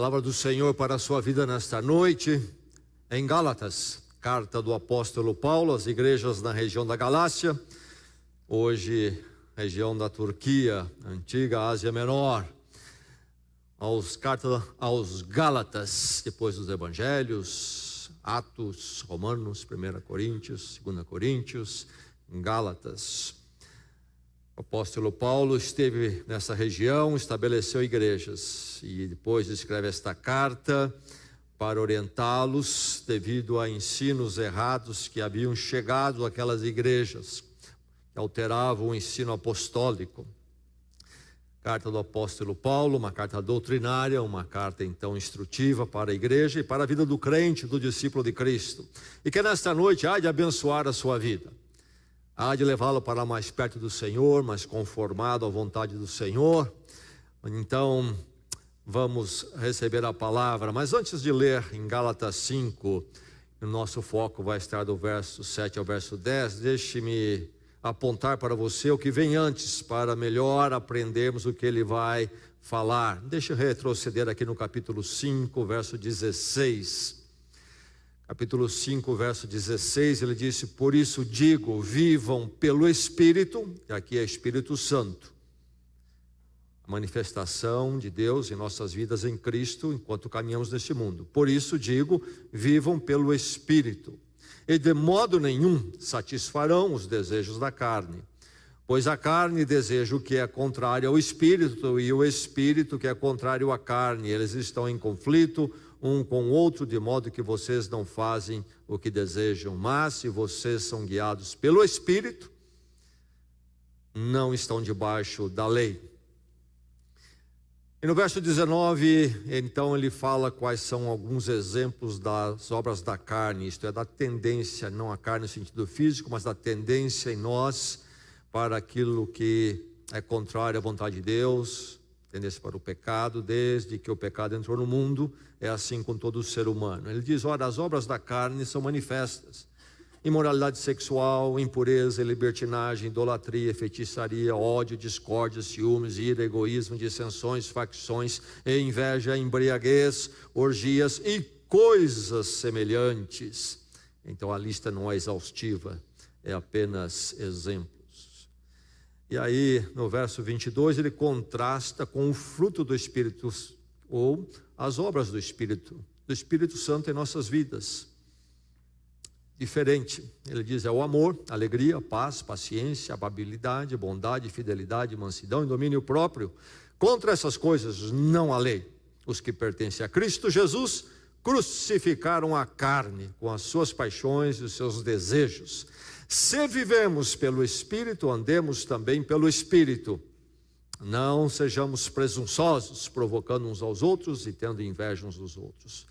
Palavra do Senhor para a sua vida nesta noite, em Gálatas, carta do apóstolo Paulo às igrejas na região da Galácia, hoje região da Turquia, antiga Ásia Menor, carta aos Gálatas, depois dos Evangelhos, Atos, Romanos, 1 Coríntios, 2 Coríntios, Gálatas. O apóstolo Paulo esteve nessa região, estabeleceu igrejas e depois escreve esta carta para orientá-los devido a ensinos errados que haviam chegado àquelas igrejas, que alteravam o ensino apostólico. Carta do apóstolo Paulo, uma carta doutrinária, uma carta então instrutiva para a igreja e para a vida do crente, do discípulo de Cristo. E que nesta noite há de abençoar a sua vida. Há de levá-lo para mais perto do Senhor, mais conformado à vontade do Senhor. Então, vamos receber a palavra. Mas antes de ler em Gálatas 5, o nosso foco vai estar do verso 7 ao verso 10. Deixe-me apontar para você o que vem antes, para melhor aprendermos o que ele vai falar. Deixe eu retroceder aqui no capítulo 5, verso 16. Capítulo 5, verso 16, ele disse: por isso digo, vivam pelo Espírito, e aqui é Espírito Santo, a manifestação de Deus em nossas vidas em Cristo, enquanto caminhamos neste mundo. Por isso digo, vivam pelo Espírito, e de modo nenhum satisfarão os desejos da carne, pois a carne deseja o que é contrário ao Espírito, e o Espírito que é contrário à carne. Eles estão em conflito um com o outro, de modo que vocês não fazem o que desejam. Mas se vocês são guiados pelo Espírito, não estão debaixo da lei. E no verso 19, então ele fala quais são alguns exemplos das obras da carne, isto é, da tendência, não a carne no sentido físico, mas da tendência em nós para aquilo que é contrário à vontade de Deus, tendência para o pecado. Desde que o pecado entrou no mundo, é assim com todo ser humano. Ele diz: ora, as obras da carne são manifestas: imoralidade sexual, impureza, libertinagem, idolatria, feitiçaria, ódio, discórdia, ciúmes, ira, egoísmo, dissensões, facções, inveja, embriaguez, orgias e coisas semelhantes. Então a lista não é exaustiva, é apenas exemplos. E aí no verso 22 ele contrasta com o fruto do Espírito, ou as obras do Espírito Santo em nossas vidas. Diferente, ele diz: é o amor, alegria, paz, paciência, amabilidade, bondade, fidelidade, mansidão e domínio próprio. Contra essas coisas não há lei. Os que pertencem a Cristo Jesus crucificaram a carne com as suas paixões e os seus desejos. Se vivemos pelo Espírito, andemos também pelo Espírito. Não sejamos presunçosos, provocando uns aos outros e tendo inveja uns dos outros.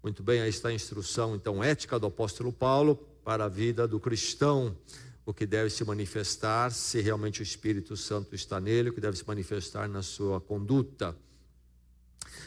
Muito bem, aí está a instrução então ética do apóstolo Paulo para a vida do cristão, o que deve se manifestar, se realmente o Espírito Santo está nele, o que deve se manifestar na sua conduta.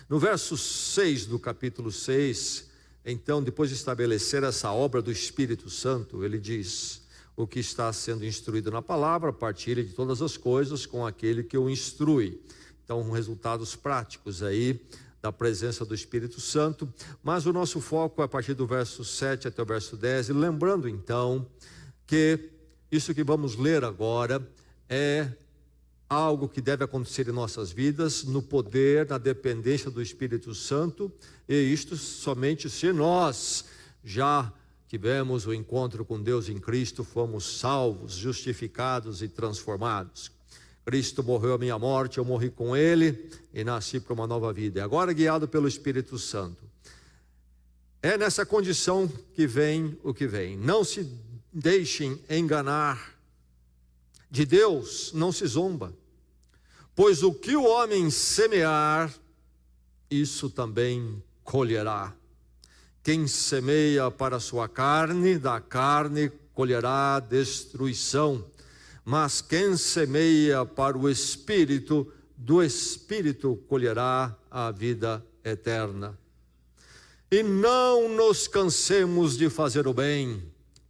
No verso 6 do capítulo 6, então, depois de estabelecer essa obra do Espírito Santo, ele diz: o que está sendo instruído na palavra, partilha de todas as coisas com aquele que o instrui. Então, resultados práticos aí da presença do Espírito Santo. Mas o nosso foco é a partir do verso 7 até o verso 10, e lembrando então que isso que vamos ler agora é algo que deve acontecer em nossas vidas, no poder, na dependência do Espírito Santo, e isto somente se nós já tivemos o encontro com Deus em Cristo, fomos salvos, justificados e transformados. Cristo morreu a minha morte, eu morri com Ele e nasci para uma nova vida. E agora, guiado pelo Espírito Santo, é nessa condição que vem o que vem. Não se deixem enganar. De Deus não se zomba, pois o que o homem semear, isso também colherá. Quem semeia para a sua carne, da carne colherá destruição. Mas quem semeia para o Espírito, do Espírito colherá a vida eterna. E não nos cansemos de fazer o bem,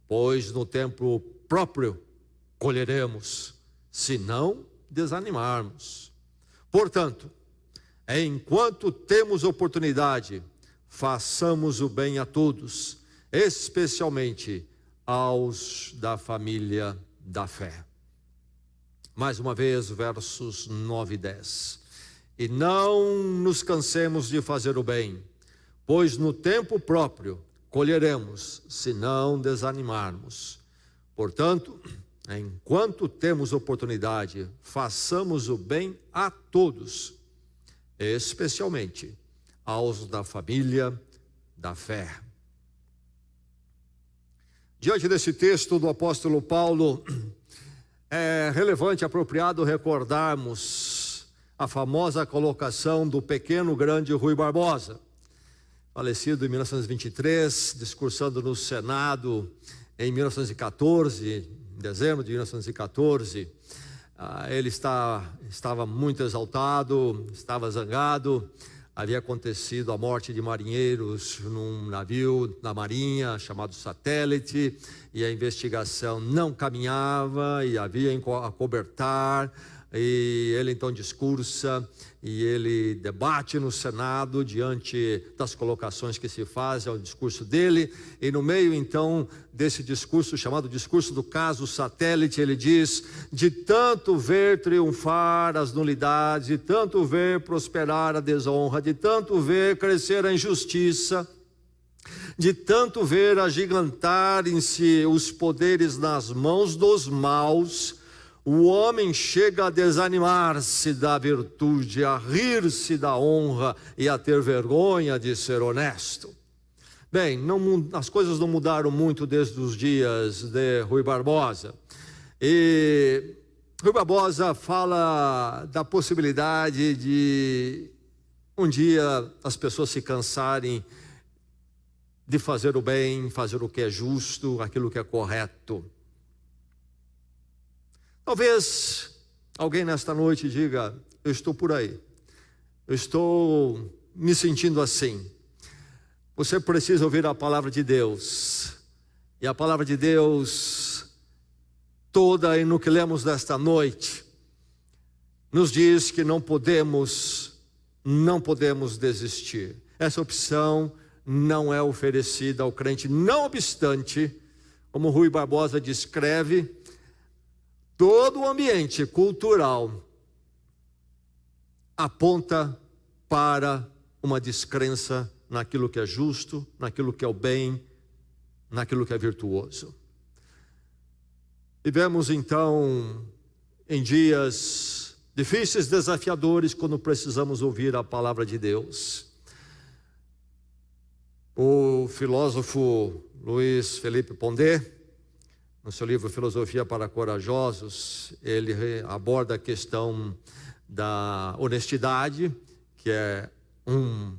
pois no tempo próprio colheremos, se não desanimarmos. Portanto, enquanto temos oportunidade, façamos o bem a todos, especialmente aos da família da fé. Mais uma vez, versos 9 e 10. E não nos cansemos de fazer o bem, pois no tempo próprio colheremos, se não desanimarmos. Portanto, enquanto temos oportunidade, façamos o bem a todos, especialmente aos da família da fé. Diante desse texto do apóstolo Paulo, é relevante e apropriado recordarmos a famosa colocação do pequeno grande Rui Barbosa, falecido em 1923, discursando no Senado em 1914, em dezembro de 1914. Ele estava muito exaltado, estava zangado. Havia acontecido a morte de marinheiros num navio da Marinha chamado Satélite, e a investigação não caminhava e havia acobertar. E ele então discursa e ele debate no Senado diante das colocações que se fazem ao discurso dele, e no meio então desse discurso, chamado discurso do caso Satélite, ele diz: de tanto ver triunfar as nulidades, de tanto ver prosperar a desonra, de tanto ver crescer a injustiça, de tanto ver agigantarem-se os poderes nas mãos dos maus, o homem chega a desanimar-se da virtude, a rir-se da honra e a ter vergonha de ser honesto. Bem, as coisas não mudaram muito desde os dias de Rui Barbosa. E Rui Barbosa fala da possibilidade de um dia as pessoas se cansarem de fazer o bem, fazer o que é justo, aquilo que é correto. Talvez alguém nesta noite diga: eu estou por aí, eu estou me sentindo assim. Você precisa ouvir a palavra de Deus, e a palavra de Deus toda, e no que lemos desta noite, nos diz que não podemos desistir. Essa opção não é oferecida ao crente. Não obstante, como Rui Barbosa descreve, todo o ambiente cultural aponta para uma descrença naquilo que é justo, naquilo que é o bem, naquilo que é virtuoso. Vivemos então em dias difíceis, desafiadores, quando precisamos ouvir a palavra de Deus. O filósofo Luiz Felipe Pondé, no seu livro Filosofia para Corajosos, ele aborda a questão da honestidade, que é um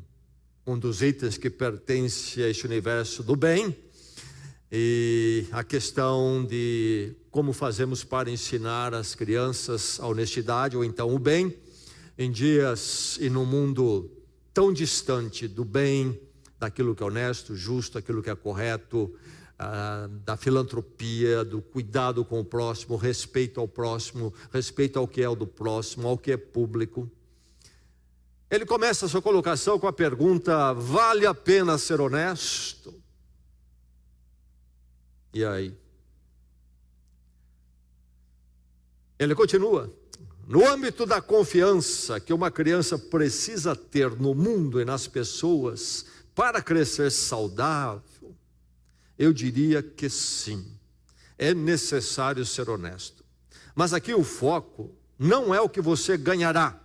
dos itens que pertence a este universo do bem, e a questão de como fazemos para ensinar as crianças a honestidade, ou então o bem, em dias e num mundo tão distante do bem, daquilo que é honesto, justo, aquilo que é correto, da filantropia, do cuidado com o próximo, respeito ao próximo, respeito ao que é o do próximo, ao que é público. Ele começa a sua colocação com a pergunta: vale a pena ser honesto? E aí? Ele continua: no âmbito da confiança que uma criança precisa ter no mundo e nas pessoas para crescer saudável, eu diria que sim, é necessário ser honesto. Mas aqui o foco não é o que você ganhará,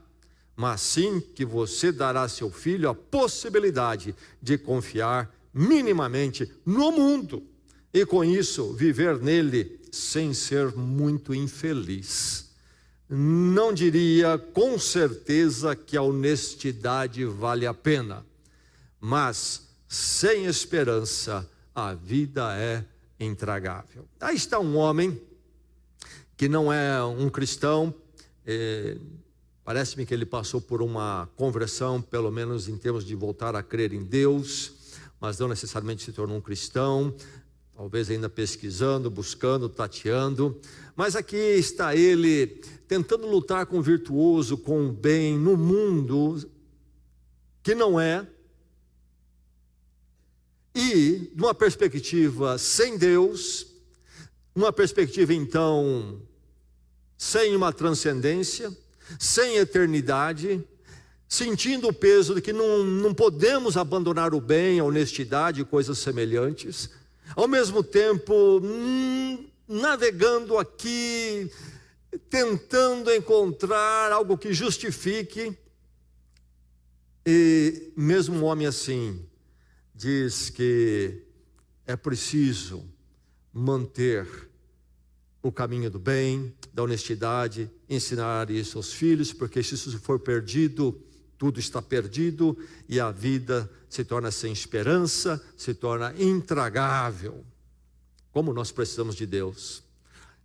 mas sim que você dará a seu filho a possibilidade de confiar minimamente no mundo, e com isso viver nele sem ser muito infeliz. Não diria com certeza que a honestidade vale a pena, mas sem esperança a vida é intragável. Aí está um homem que não é um cristão, parece-me que ele passou por uma conversão, pelo menos em termos de voltar a crer em Deus, mas não necessariamente se tornou um cristão, talvez ainda pesquisando, buscando, tateando. Mas aqui está ele tentando lutar com o virtuoso, com o bem no mundo, que não é, e de uma perspectiva sem Deus, uma perspectiva então sem uma transcendência, sem eternidade, sentindo o peso de que não podemos abandonar o bem, a honestidade e coisas semelhantes, ao mesmo tempo navegando aqui, tentando encontrar algo que justifique. E mesmo um homem assim diz que é preciso manter o caminho do bem, da honestidade, ensinar isso aos filhos, porque se isso for perdido, tudo está perdido e a vida se torna sem esperança, se torna intragável. Como nós precisamos de Deus.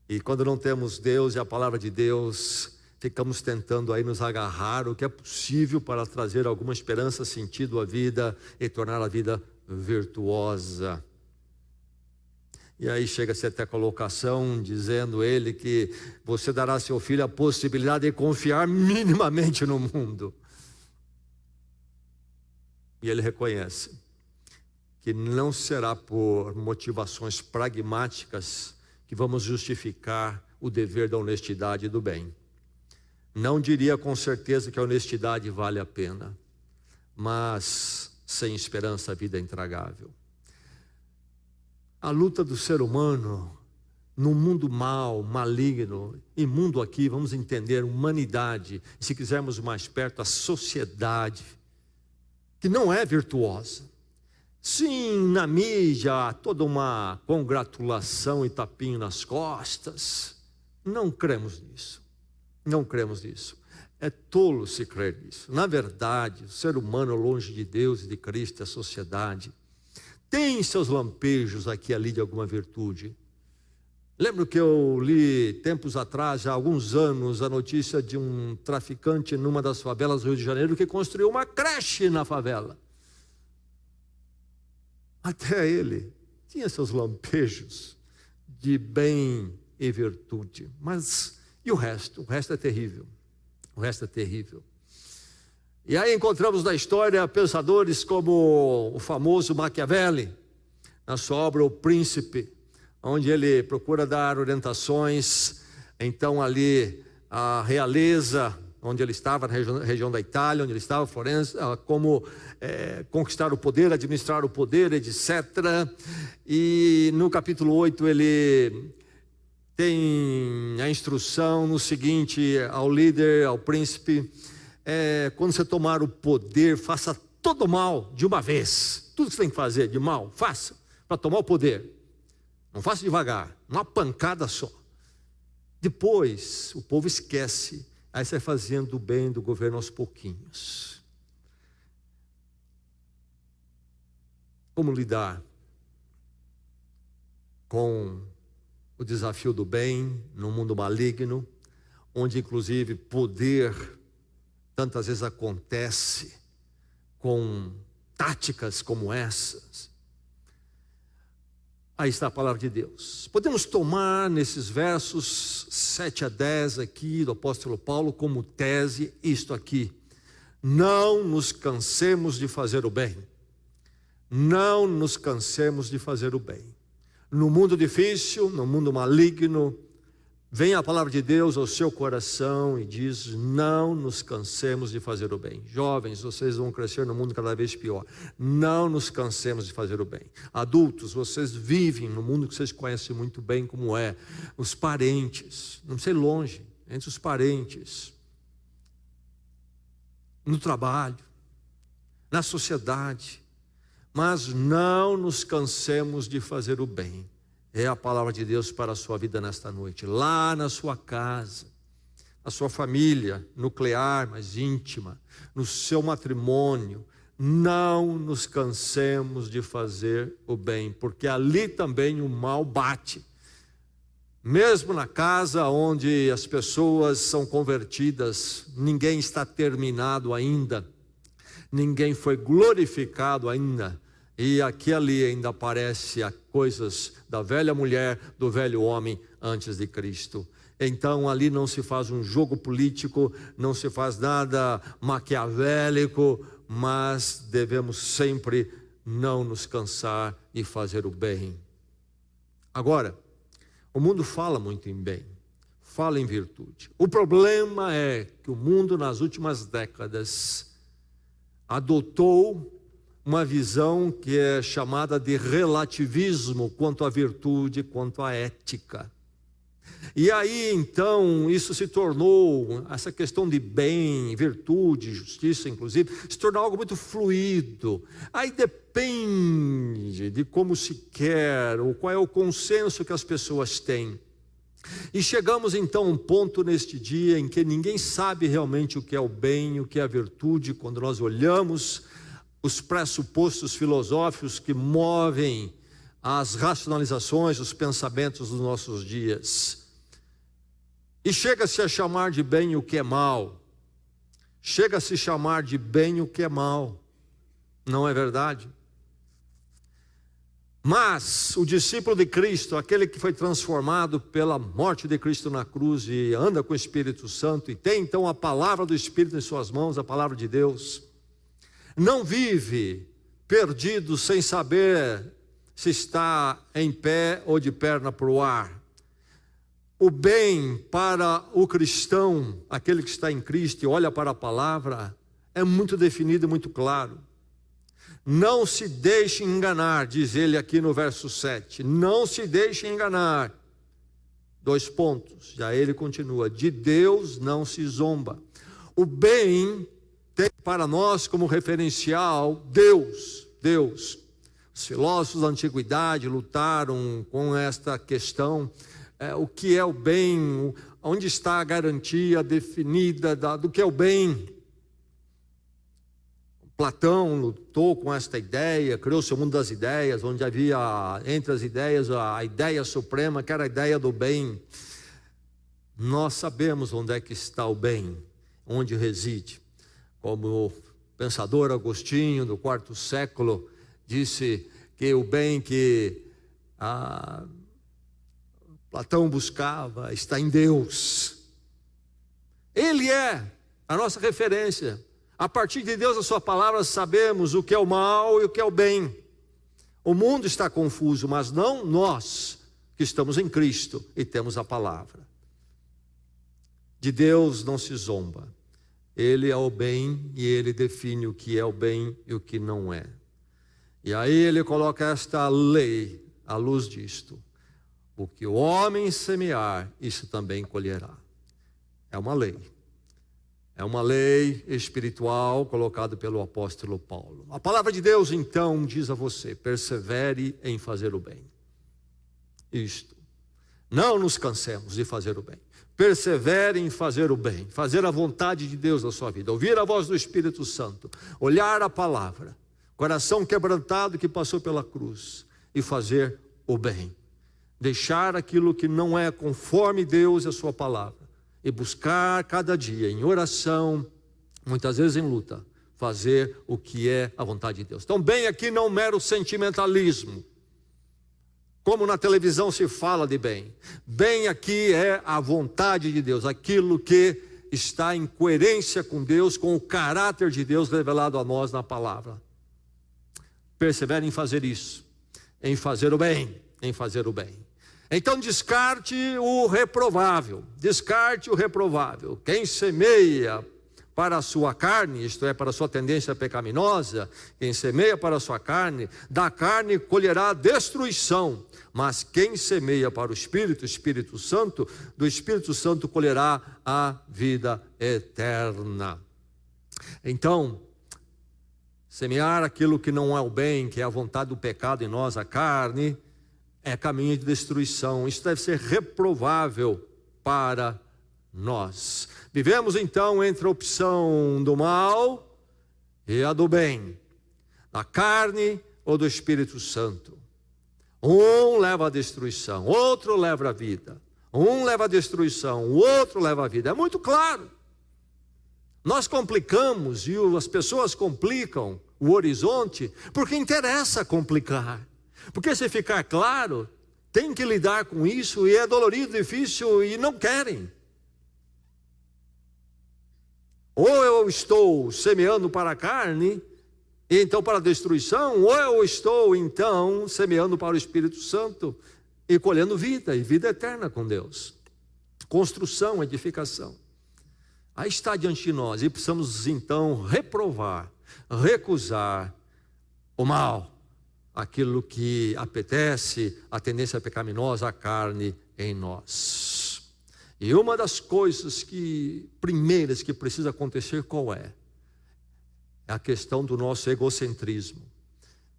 E quando não temos Deus e a palavra de Deus, ficamos tentando aí nos agarrar o que é possível para trazer alguma esperança, sentido à vida e tornar a vida virtuosa. E aí chega-se até a colocação, dizendo ele que você dará a seu filho a possibilidade de confiar minimamente no mundo. E ele reconhece que não será por motivações pragmáticas que vamos justificar o dever da honestidade e do bem. Não diria com certeza que a honestidade vale a pena, mas sem esperança a vida é intragável. A luta do ser humano num mundo mau, maligno, e mundo aqui, vamos entender, humanidade, e se quisermos mais perto, a sociedade, que não é virtuosa. Sim, na mídia, há toda uma congratulação e tapinho nas costas. Não cremos nisso. Não cremos nisso. É tolo se crer nisso. Na verdade, o ser humano longe de Deus e de Cristo, a sociedade, tem seus lampejos aqui e ali de alguma virtude. Lembro que eu li tempos atrás, há alguns anos, a notícia de um traficante numa das favelas do Rio de Janeiro que construiu uma creche na favela. Até ele tinha seus lampejos de bem e virtude. Mas e o resto? O resto é terrível. O resto é terrível. E aí encontramos na história pensadores como o famoso Maquiavelli, na sua obra O Príncipe, onde ele procura dar orientações, então ali a realeza, onde ele estava, na região da Itália, onde ele estava, Florença, como conquistar o poder, administrar o poder, etc. E no capítulo 8 ele tem a instrução no seguinte, ao líder, ao príncipe, quando você tomar o poder, faça todo o mal de uma vez. Tudo que você tem que fazer de mal, faça, para tomar o poder. Não faça devagar, uma pancada só. Depois, o povo esquece. Aí você vai fazendo o bem do governo aos pouquinhos. Como lidar com o desafio do bem no mundo maligno, onde inclusive poder tantas vezes acontece com táticas como essas? Aí está a palavra de Deus. Podemos tomar nesses versos 7 a 10 aqui do apóstolo Paulo como tese isto aqui: não nos cansemos de fazer o bem. Não nos cansemos de fazer o bem. No mundo difícil, no mundo maligno, vem a palavra de Deus ao seu coração e diz: não nos cansemos de fazer o bem. Jovens, vocês vão crescer no mundo cada vez pior. Não nos cansemos de fazer o bem. Adultos, vocês vivem no mundo que vocês conhecem muito bem como é. Os parentes, não sei longe, entre os parentes, no trabalho, na sociedade. Mas não nos cansemos de fazer o bem. É a palavra de Deus para a sua vida nesta noite. Lá na sua casa, na sua família nuclear, mais íntima, no seu matrimônio, não nos cansemos de fazer o bem, porque ali também o mal bate. Mesmo na casa onde as pessoas são convertidas, ninguém está terminado ainda, ninguém foi glorificado ainda. E aqui e ali ainda aparece as coisas da velha mulher, do velho homem antes de Cristo. Então ali não se faz um jogo político, não se faz nada maquiavélico, mas devemos sempre não nos cansar de fazer o bem. Agora, o mundo fala muito em bem, fala em virtude. O problema é que o mundo nas últimas décadas adotou uma visão que é chamada de relativismo quanto à virtude, quanto à ética. E aí então isso se tornou, essa questão de bem, virtude, justiça inclusive, se tornou algo muito fluido. Aí depende de como se quer, ou qual é o consenso que as pessoas têm. E chegamos então a um ponto neste dia em que ninguém sabe realmente o que é o bem, o que é a virtude, quando nós olhamos os pressupostos filosóficos que movem as racionalizações, os pensamentos dos nossos dias. E chega-se a chamar de bem o que é mal. Chega-se a chamar de bem o que é mal. Não é verdade? Mas o discípulo de Cristo, aquele que foi transformado pela morte de Cristo na cruz e anda com o Espírito Santo e tem então a palavra do Espírito em suas mãos, a palavra de Deus, não vive perdido sem saber se está em pé ou de perna para o ar. O bem para o cristão, aquele que está em Cristo e olha para a palavra, é muito definido e muito claro. Não se deixe enganar, diz ele aqui no verso 7. Não se deixe enganar. 2 pontos. Já ele continua. De Deus não se zomba. O bem tem para nós como referencial Deus. Deus. Os filósofos da antiguidade lutaram com esta questão. O que é o bem? Onde está a garantia definida do que é o bem? Platão lutou com esta ideia, criou-se o mundo das ideias, onde havia entre as ideias a ideia suprema, que era a ideia do bem. Nós sabemos onde é que está o bem, onde reside. Como o pensador Agostinho, do 4º século, disse que o bem que Platão buscava está em Deus. Ele é a nossa referência. A partir de Deus, a sua palavra, sabemos o que é o mal e o que é o bem. O mundo está confuso, mas não nós, que estamos em Cristo e temos a palavra. De Deus não se zomba. Ele é o bem e ele define o que é o bem e o que não é. E aí ele coloca esta lei à luz disto. O que o homem semear, isso também colherá. É uma lei. É uma lei espiritual colocada pelo apóstolo Paulo. A palavra de Deus, então, diz a você: persevere em fazer o bem. Isto. Não nos cansemos de fazer o bem. Persevere em fazer o bem. Fazer a vontade de Deus na sua vida. Ouvir a voz do Espírito Santo. Olhar a palavra. Coração quebrantado que passou pela cruz. E fazer o bem. Deixar aquilo que não é conforme Deus e a sua palavra. E buscar cada dia em oração, muitas vezes em luta, fazer o que é a vontade de Deus. Então, bem aqui não mero sentimentalismo, como na televisão se fala de bem. Bem aqui é a vontade de Deus, aquilo que está em coerência com Deus, com o caráter de Deus revelado a nós na palavra. Persevere em fazer isso, em fazer o bem, em fazer o bem. Então descarte o reprovável, descarte o reprovável. Quem semeia para a sua carne, isto é, para a sua tendência pecaminosa, quem semeia para a sua carne, da carne colherá destruição. Mas quem semeia para o Espírito Santo, do Espírito Santo colherá a vida eterna. Então, semear aquilo que não é o bem, que é a vontade do pecado em nós, a carne, é caminho de destruição. Isso deve ser reprovável para nós. Vivemos então entre a opção do mal e a do bem, da carne ou do Espírito Santo. Um leva à destruição, outro leva à vida. Um leva à destruição, o outro leva à vida. É muito claro. Nós complicamos e as pessoas complicam o horizonte, porque interessa complicar. Porque se ficar claro, tem que lidar com isso, e é dolorido, difícil, e não querem. Ou eu estou semeando para a carne, e então para a destruição, ou eu estou então semeando para o Espírito Santo, e colhendo vida, e vida eterna com Deus. Construção, edificação. Aí está diante de nós, e precisamos então reprovar, recusar o mal, aquilo que apetece, a tendência pecaminosa, a carne em nós. E uma das coisas primeiras que precisa acontecer, qual é? É a questão do nosso egocentrismo.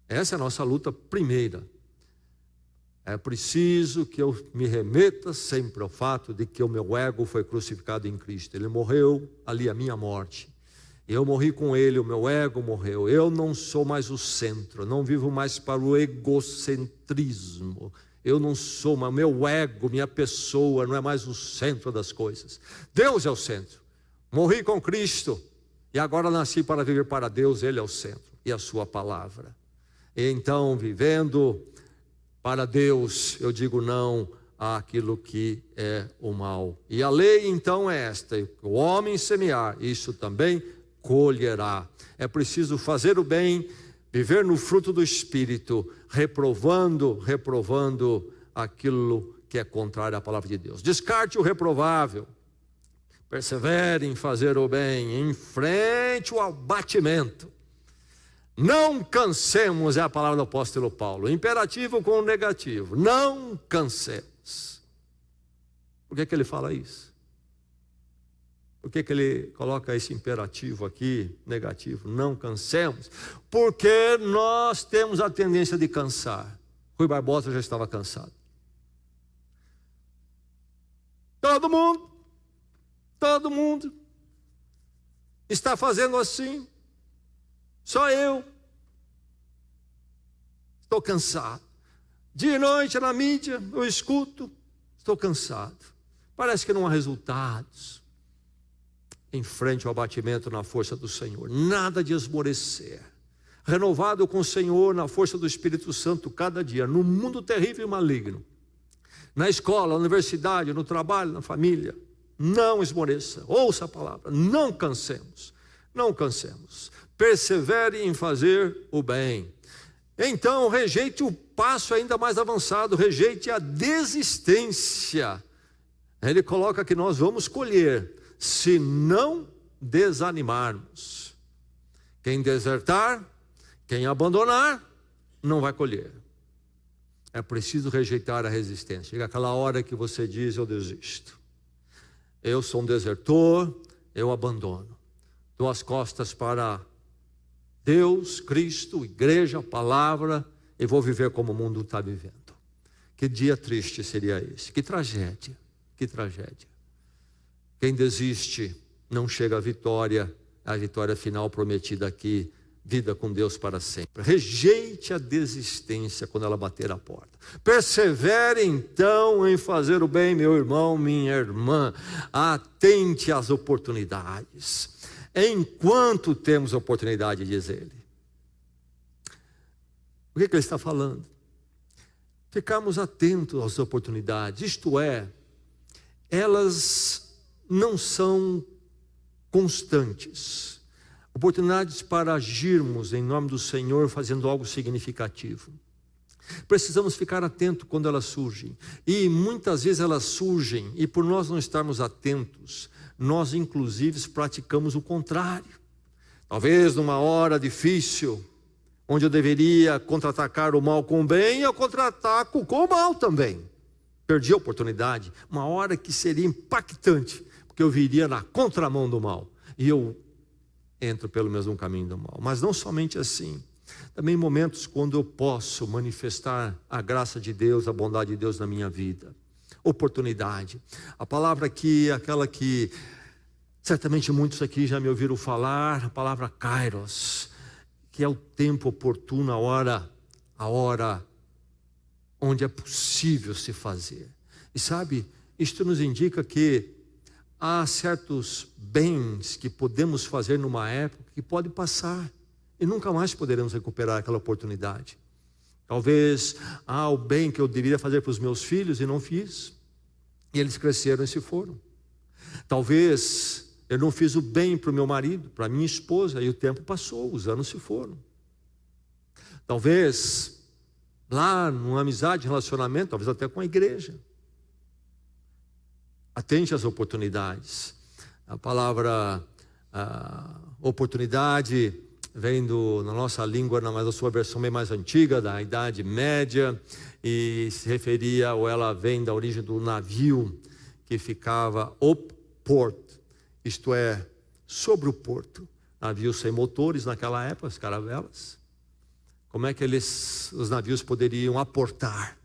Essa é a nossa luta primeira. É preciso que eu me remeta sempre ao fato de que o meu ego foi crucificado em Cristo. Ele morreu ali a minha morte. Eu morri com ele, o meu ego morreu. Eu não sou mais o centro, não vivo mais para o egocentrismo. Eu não sou, mas meu ego, minha pessoa não é mais o centro das coisas. Deus é o centro. Morri com Cristo e agora nasci para viver para Deus, Ele é o centro e a sua palavra. E então, vivendo para Deus, eu digo não àquilo que é o mal. E a lei então é esta: o homem semear, isso também colherá. É preciso fazer o bem, viver no fruto do Espírito, reprovando aquilo que é contrário à palavra de Deus. Descarte o reprovável, persevere em fazer o bem, enfrente o abatimento. Não cansemos, é a palavra do apóstolo Paulo, imperativo com o negativo, não cansemos. Por que ele fala isso? Por que ele coloca esse imperativo aqui, negativo? Não cansemos. Porque nós temos a tendência de cansar. Rui Barbosa já estava cansado. Todo mundo está fazendo assim. Só eu estou cansado. Dia e noite na mídia eu escuto, estou cansado. Parece que não há resultados. Enfrente o abatimento na força do Senhor, nada de esmorecer. Renovado com o Senhor na força do Espírito Santo cada dia, no mundo terrível e maligno, na escola, na universidade, no trabalho, na família. Não esmoreça, ouça a palavra, não cansemos, não cansemos. Persevere em fazer o bem. Então rejeite o passo ainda mais avançado, rejeite a desistência. Ele coloca que nós vamos colher, se não desanimarmos. Quem desertar, quem abandonar, não vai colher. É preciso rejeitar a resistência. Chega aquela hora que você diz: eu desisto. Eu sou um desertor, eu abandono. Dou as costas para Deus, Cristo, igreja, palavra, e vou viver como o mundo está vivendo. Que dia triste seria esse, que tragédia, que tragédia. Quem desiste não chega à vitória, a vitória final prometida aqui, vida com Deus para sempre. Rejeite a desistência quando ela bater a porta. Persevere então em fazer o bem, meu irmão, minha irmã. Atente às oportunidades. Enquanto temos oportunidade, diz ele. O que ele está falando? Ficarmos atentos às oportunidades, isto é, elas não são constantes. Oportunidades para agirmos em nome do Senhor, fazendo algo significativo. Precisamos ficar atentos quando elas surgem. E muitas vezes elas surgem, e por nós não estarmos atentos, nós inclusive praticamos o contrário. Talvez numa hora difícil, onde eu deveria contra-atacar o mal com o bem, eu contra-ataco com o mal também. Perdi a oportunidade, uma hora que seria impactante, porque eu viria na contramão do mal, e eu entro pelo mesmo caminho do mal. Mas não somente assim, também momentos quando eu posso manifestar a graça de Deus, a bondade de Deus na minha vida. Oportunidade, a palavra aqui é aquela que certamente muitos aqui já me ouviram falar, a palavra kairos, que é o tempo oportuno, a hora onde é possível se fazer. E sabe, isto nos indica que há certos bens que podemos fazer numa época que pode passar e nunca mais poderemos recuperar aquela oportunidade. Talvez, o bem que eu deveria fazer para os meus filhos e não fiz, e eles cresceram e se foram. Talvez eu não fiz o bem para o meu marido, para a minha esposa, e o tempo passou, os anos se foram. Talvez, lá numa amizade, relacionamento, talvez até com a igreja. Atente às oportunidades. A palavra oportunidade vem na nossa língua, mas a sua versão bem mais antiga, da Idade Média, e se referia, ou ela vem da origem do navio que ficava op port, isto é, sobre o porto. Navios sem motores naquela época, as caravelas. Como é que os navios poderiam aportar,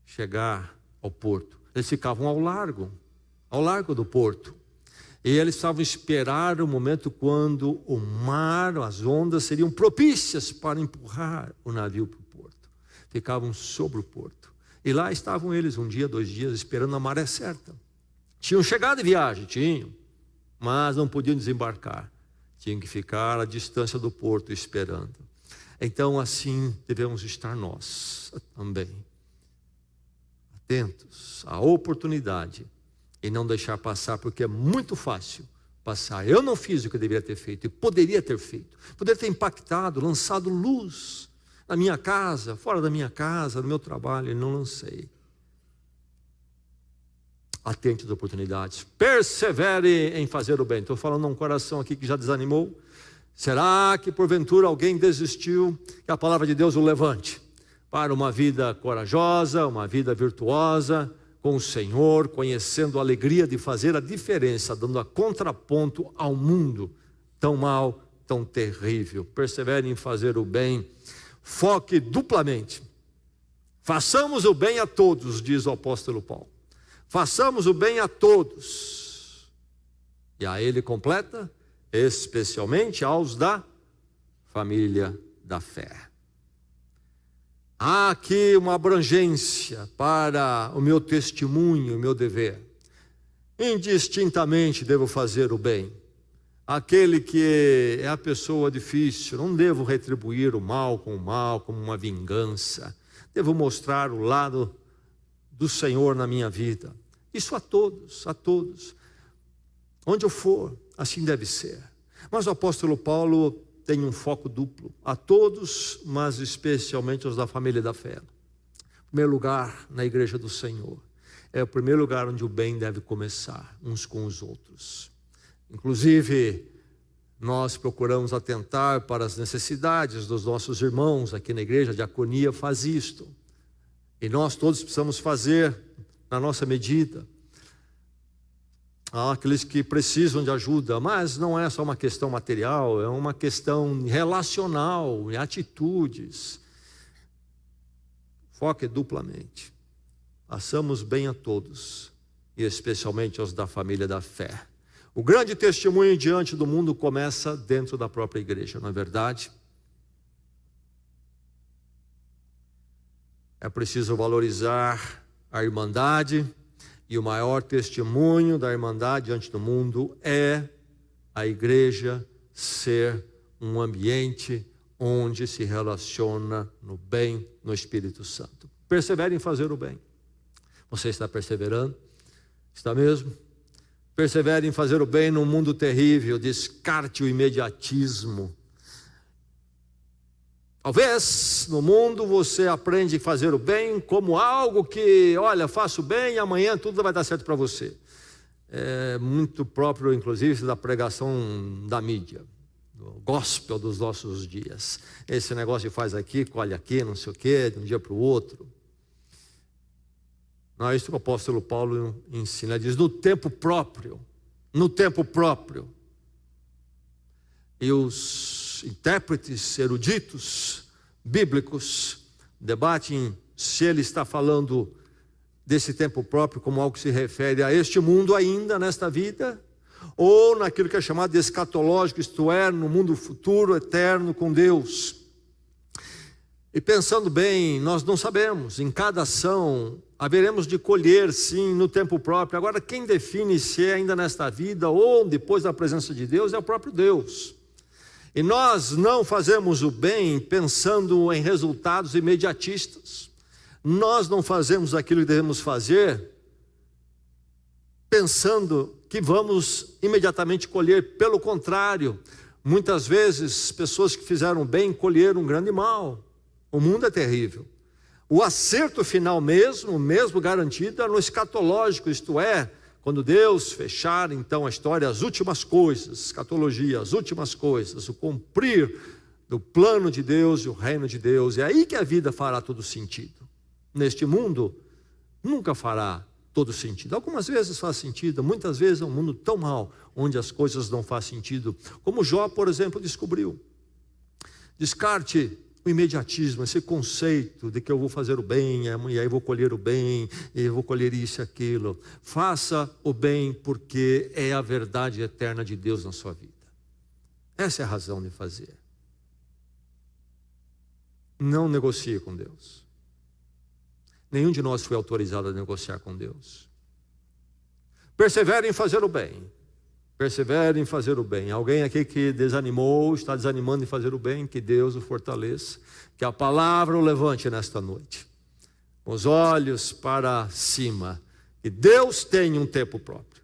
chegar ao porto? Eles ficavam ao largo do porto. E eles precisavam esperar o momento quando o mar, as ondas seriam propícias para empurrar o navio para o porto. Ficavam sobre o porto. E lá estavam eles 1 dia, 2 dias, esperando a maré certa. Tinham chegado de viagem, mas não podiam desembarcar. Tinham que ficar à distância do porto esperando. Então assim devemos estar nós também. Atentos à oportunidade. E não deixar passar, porque é muito fácil passar. Eu não fiz o que eu deveria ter feito, e poderia ter feito. Poderia ter impactado, lançado luz na minha casa, fora da minha casa, no meu trabalho, e não lancei. Atente às oportunidades. Persevere em fazer o bem. Estou falando a um coração aqui que já desanimou. Será que porventura alguém desistiu? Que a palavra de Deus o levante para uma vida corajosa, uma vida virtuosa, com o Senhor, conhecendo a alegria de fazer a diferença, dando a contraponto ao mundo tão mau, tão terrível. Persevere em fazer o bem, foque duplamente. Façamos o bem a todos, diz o apóstolo Paulo. Façamos o bem a todos. E a ele completa, especialmente aos da família da fé. Há aqui uma abrangência para o meu testemunho, o meu dever. Indistintamente devo fazer o bem. Aquele que é a pessoa difícil, não devo retribuir o mal, como uma vingança. Devo mostrar o lado do Senhor na minha vida. Isso a todos, a todos. Onde eu for, assim deve ser. Mas o apóstolo Paulo tem um foco duplo, a todos, mas especialmente aos da família da fé. Em primeiro lugar, na igreja do Senhor. É o primeiro lugar onde o bem deve começar, uns com os outros. Inclusive, nós procuramos atentar para as necessidades dos nossos irmãos aqui na igreja. A diaconia faz isto. E nós todos precisamos fazer na nossa medida. Há aqueles que precisam de ajuda, mas não é só uma questão material, é uma questão relacional, em atitudes. Foque duplamente. Façamos bem a todos, e especialmente aos da família da fé. O grande testemunho diante do mundo começa dentro da própria igreja, não é verdade? É preciso valorizar a irmandade. E o maior testemunho da irmandade diante do mundo é a igreja ser um ambiente onde se relaciona no bem, no Espírito Santo. Persevere em fazer o bem. Você está perseverando? Está mesmo? Persevere em fazer o bem num mundo terrível, descarte o imediatismo. Talvez no mundo você aprende a fazer o bem como algo que, olha, faço o bem e amanhã tudo vai dar certo para você. É muito próprio, inclusive, da pregação da mídia, do gospel dos nossos dias. Esse negócio de faz aqui, colhe aqui, não sei o quê, de um dia para o outro. Não é isso que o apóstolo Paulo ensina. Ele diz, no tempo próprio. E os intérpretes eruditos bíblicos debatem se ele está falando desse tempo próprio como algo que se refere a este mundo ainda, nesta vida, ou naquilo que é chamado de escatológico, isto é, no mundo futuro, eterno com Deus. E pensando bem, nós não sabemos, em cada ação haveremos de colher sim no tempo próprio. Agora quem define se é ainda nesta vida ou depois da presença de Deus é o próprio Deus. E nós não fazemos o bem pensando em resultados imediatistas. Nós não fazemos aquilo que devemos fazer pensando que vamos imediatamente colher. Pelo contrário, muitas vezes pessoas que fizeram bem colheram um grande mal. O mundo é terrível. O acerto final mesmo garantido é no escatológico, isto é, quando Deus fechar então a história, as últimas coisas, escatologia, as últimas coisas, o cumprir do plano de Deus e o reino de Deus, é aí que a vida fará todo sentido. Neste mundo, nunca fará todo sentido. Algumas vezes faz sentido, muitas vezes é um mundo tão mau, onde as coisas não fazem sentido, como Jó, por exemplo, descobriu. Descarte o imediatismo, esse conceito de que eu vou fazer o bem, e aí vou colher o bem, e eu vou colher isso e aquilo. Faça o bem porque é a verdade eterna de Deus na sua vida. Essa é a razão de fazer. Não negocie com Deus. Nenhum de nós foi autorizado a negociar com Deus. Persevere em fazer o bem. Persevere em fazer o bem. Alguém aqui que desanimou, está desanimando em fazer o bem, que Deus o fortaleça, que a palavra o levante nesta noite. Com os olhos para cima. Que Deus tem um tempo próprio.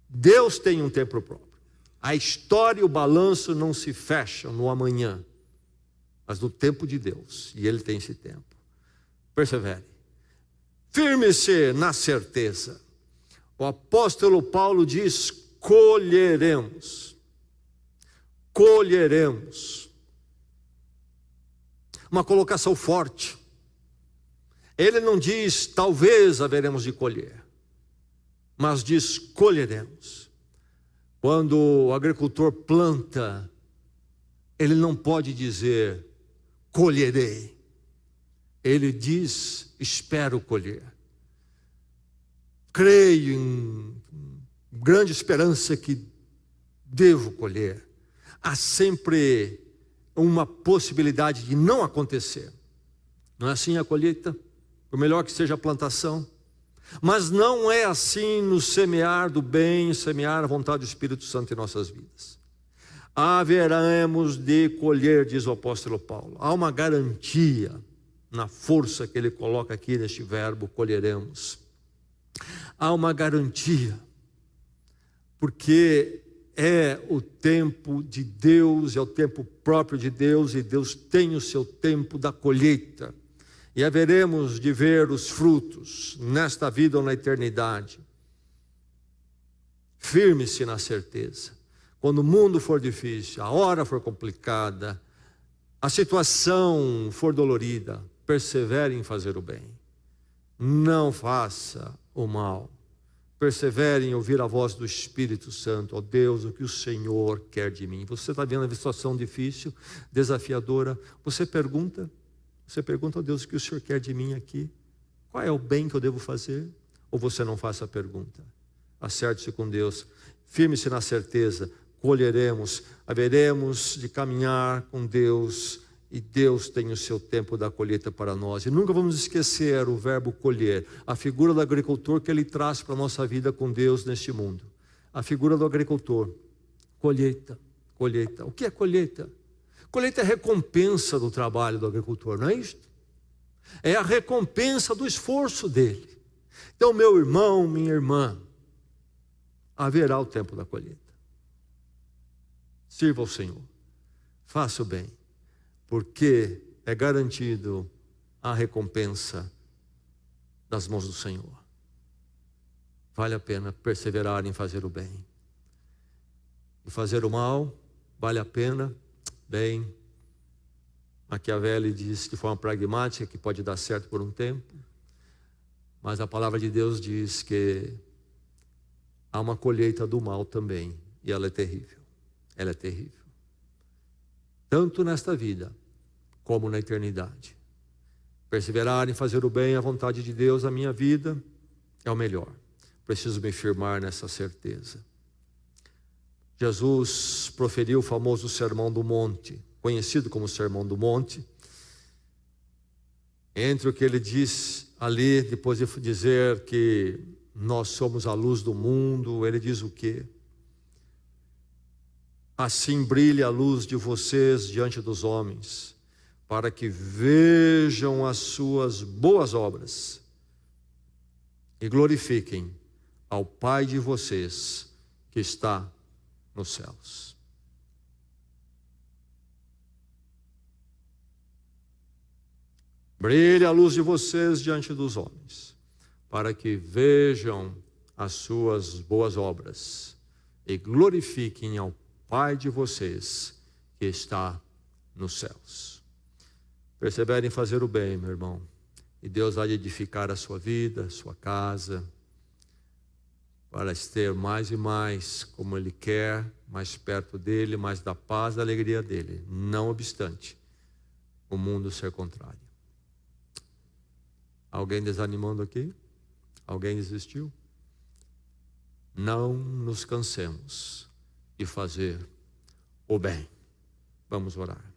Deus tem um tempo próprio. A história e o balanço não se fecham no amanhã, mas no tempo de Deus. E Ele tem esse tempo. Persevere. Firme-se na certeza. O apóstolo Paulo diz: colheremos. Colheremos. Uma colocação forte. Ele não diz talvez haveremos de colher, mas diz colheremos. Quando o agricultor planta, ele não pode dizer colherei. Ele diz espero colher. Creio em grande esperança que devo colher. Há sempre uma possibilidade de não acontecer. Não é assim a colheita? Por melhor que seja a plantação. Mas não é assim no semear do bem, semear a vontade do Espírito Santo em nossas vidas. Haveremos de colher, diz o apóstolo Paulo. Há uma garantia na força que ele coloca aqui neste verbo, colheremos. Há uma garantia, porque é o tempo de Deus, é o tempo próprio de Deus, e Deus tem o seu tempo da colheita. E haveremos de ver os frutos nesta vida ou na eternidade. Firme-se na certeza. Quando o mundo for difícil, a hora for complicada, a situação for dolorida, persevere em fazer o bem. Não faça o mal. Persevere em ouvir a voz do Espírito Santo. Ó Deus, o que o Senhor quer de mim? Você está vendo a situação difícil, desafiadora. Você pergunta a Deus o que o Senhor quer de mim aqui? Qual é o bem que eu devo fazer? Ou você não faça a pergunta? Acerte-se com Deus. Firme-se na certeza. Colheremos. Haveremos de caminhar com Deus. E Deus tem o seu tempo da colheita para nós. E nunca vamos esquecer o verbo colher. A figura do agricultor que ele traz para a nossa vida com Deus neste mundo. A figura do agricultor. Colheita, colheita. O que é colheita? Colheita é a recompensa do trabalho do agricultor, não é isso? É a recompensa do esforço dele. Então, meu irmão, minha irmã, haverá o tempo da colheita. Sirva ao Senhor. Faça o bem. Porque é garantido a recompensa das mãos do Senhor. Vale a pena perseverar em fazer o bem. E fazer o mal, vale a pena, bem. Maquiavelli diz de forma pragmática que pode dar certo por um tempo. Mas a palavra de Deus diz que há uma colheita do mal também. E ela é terrível. Ela é terrível. Tanto nesta vida, como na eternidade. Perseverar em fazer o bem, a vontade de Deus, a minha vida, é o melhor. Preciso me firmar nessa certeza. Jesus proferiu o famoso Sermão do Monte, conhecido como Sermão do Monte. Entre o que ele diz ali, depois de dizer que nós somos a luz do mundo, ele diz o quê? Assim brilhe a luz de vocês diante dos homens, para que vejam as suas boas obras e glorifiquem ao Pai de vocês que está nos céus. Brilhe a luz de vocês diante dos homens, para que vejam as suas boas obras e glorifiquem ao Pai de vocês que está nos céus. Perseverem em fazer o bem, meu irmão, e Deus há de edificar a sua vida, a sua casa, para ter mais e mais como Ele quer, mais perto dEle, mais da paz e da alegria dEle, não obstante o mundo ser contrário. Alguém desanimando aqui? Alguém desistiu? Não nos cansemos de fazer o bem. Vamos orar.